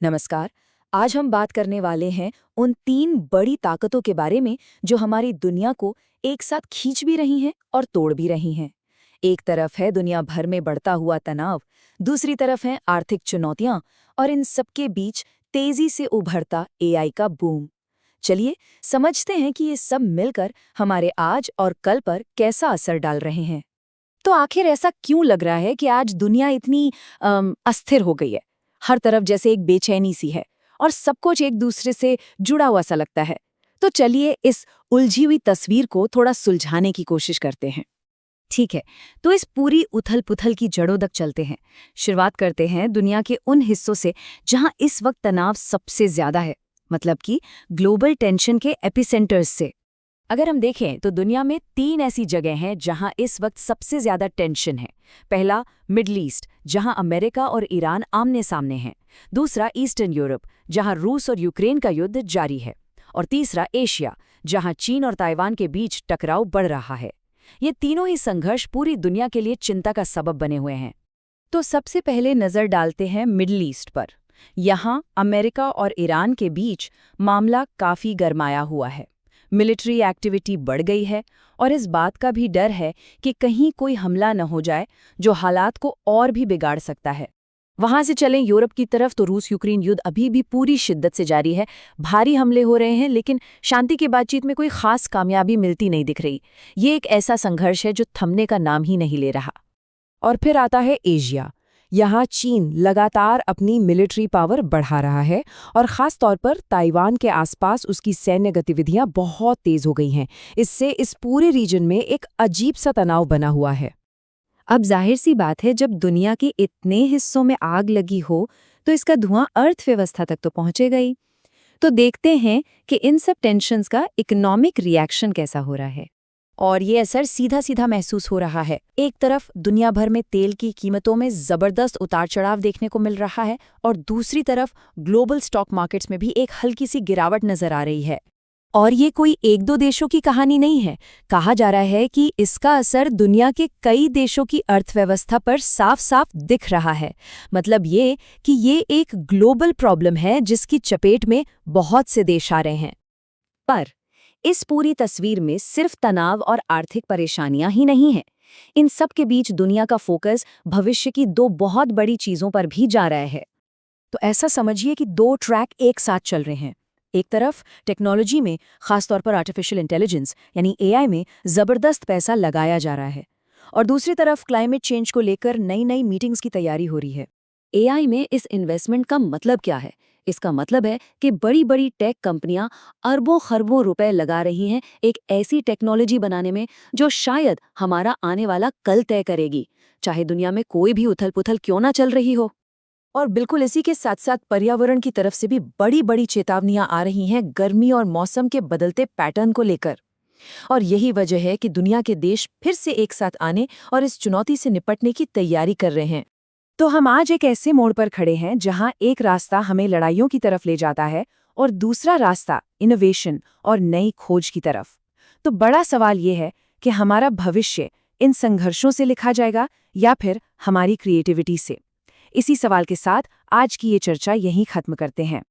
नमस्कार। आज हम बात करने वाले हैं उन 3 बड़ी ताकतों के बारे में जो हमारी दुनिया को एक साथ खींच भी रही हैं और तोड़ भी रही हैं। एक तरफ है दुनिया भर में बढ़ता हुआ तनाव, दूसरी तरफ है आर्थिक चुनौतियां और इन सबके बीच तेजी से उभरता एआई का बूम। चलिए समझते हैं कि ये सब मिलकर हमारे आज और कल पर कैसा असर डाल रहे हैं। तो आखिर ऐसा क्यों लग रहा है कि आज दुनिया इतनी अस्थिर हो गई है? हर तरफ जैसे एक बेचैनी सी है और सब कुछ एक दूसरे से जुड़ा हुआ सा लगता है। तो चलिए इस उलझी हुई तस्वीर को थोड़ा सुलझाने की कोशिश करते हैं। ठीक है, तो इस पूरी उथल-पुथल की जड़ों तक चलते हैं। शुरुआत करते हैं दुनिया के उन हिस्सों से जहां इस वक्त तनाव सबसे ज्यादा है, मतलब कि ग्लोबल टेंशन के एपिसेंटर्स से। अगर हम देखें तो दुनिया में 3 ऐसी जगह हैं जहां इस वक्त सबसे ज्यादा टेंशन है। पहला, मिडल ईस्ट, जहां अमेरिका और ईरान आमने सामने हैं। दूसरा, ईस्टर्न यूरोप, जहां रूस और यूक्रेन का युद्ध जारी है। और तीसरा, एशिया, जहां चीन और ताइवान के बीच टकराव बढ़ रहा है। ये तीनों ही संघर्ष पूरी दुनिया के लिए चिंता का सबब बने हुए हैं। तो सबसे पहले नजर डालते हैं मिडल ईस्ट पर। यहाँ अमेरिका और ईरान के बीच मामला काफी गरमाया हुआ है। मिलिट्री एक्टिविटी बढ़ गई है और इस बात का भी डर है कि कहीं कोई हमला न हो जाए जो हालात को और भी बिगाड़ सकता है। वहां से चलें यूरोप की तरफ तो रूस यूक्रेन युद्ध अभी भी पूरी शिद्दत से जारी है। भारी हमले हो रहे हैं लेकिन शांति की बातचीत में कोई खास कामयाबी मिलती नहीं दिख रही। ये एक ऐसा संघर्ष है जो थमने का नाम ही नहीं ले रहा। और फिर आता है एशिया। यहाँ चीन लगातार अपनी मिलिट्री पावर बढ़ा रहा है और ख़ास तौर पर ताइवान के आसपास उसकी सैन्य गतिविधियां बहुत तेज़ हो गई हैं। इससे इस पूरे रीजन में एक अजीब सा तनाव बना हुआ है। अब जाहिर सी बात है, जब दुनिया के इतने हिस्सों में आग लगी हो तो इसका धुआं अर्थव्यवस्था तक तो पहुंचेगा ही। तो देखते हैं कि इन सब टेंशन्स का इकोनॉमिक रिएक्शन कैसा हो रहा है। और ये असर सीधा सीधा महसूस हो रहा है। एक तरफ दुनिया भर में तेल की कीमतों में जबरदस्त उतार चढ़ाव देखने को मिल रहा है और दूसरी तरफ ग्लोबल स्टॉक मार्केट्स में भी एक हल्की सी गिरावट नजर आ रही है। और ये कोई एक दो देशों की कहानी नहीं है। कहा जा रहा है कि इसका असर दुनिया के कई देशों की अर्थव्यवस्था पर साफ साफ दिख रहा है। मतलब ये कि ये एक ग्लोबल प्रॉब्लम है जिसकी चपेट में बहुत से देश आ रहे हैं। पर इस पूरी तस्वीर में सिर्फ तनाव और आर्थिक परेशानियां ही नहीं हैं। इन सब के बीच दुनिया का फोकस भविष्य की 2 बहुत बड़ी चीजों पर भी जा रहा है। तो ऐसा समझिए कि 2 ट्रैक एक साथ चल रहे हैं। एक तरफ टेक्नोलॉजी में, खासतौर पर आर्टिफिशियल इंटेलिजेंस यानी एआई में जबरदस्त पैसा लगाया जा रहा है और दूसरी तरफ क्लाइमेट चेंज को लेकर नई नई मीटिंग्स की तैयारी हो रही है। एआई में इस इन्वेस्टमेंट का मतलब क्या है? इसका मतलब है कि बड़ी बड़ी टेक कंपनियां अरबों खरबों रुपए लगा रही हैं एक ऐसी टेक्नोलॉजी बनाने में जो शायद हमारा आने वाला कल तय करेगी, चाहे दुनिया में कोई भी उथल पुथल क्यों ना चल रही हो। और बिल्कुल इसी के साथ साथ पर्यावरण की तरफ से भी बड़ी बड़ी चेतावनियां आ रही हैं गर्मी और मौसम के बदलते पैटर्न को लेकर। और यही वजह है कि दुनिया के देश फिर से एक साथ आने और इस चुनौती से निपटने की तैयारी कर रहे हैं। तो हम आज एक ऐसे मोड़ पर खड़े हैं जहां एक रास्ता हमें लड़ाइयों की तरफ ले जाता है और दूसरा रास्ता इनोवेशन और नई खोज की तरफ। तो बड़ा सवाल ये है कि हमारा भविष्य इन संघर्षों से लिखा जाएगा या फिर हमारी क्रिएटिविटी से। इसी सवाल के साथ आज की ये चर्चा यहीं खत्म करते हैं।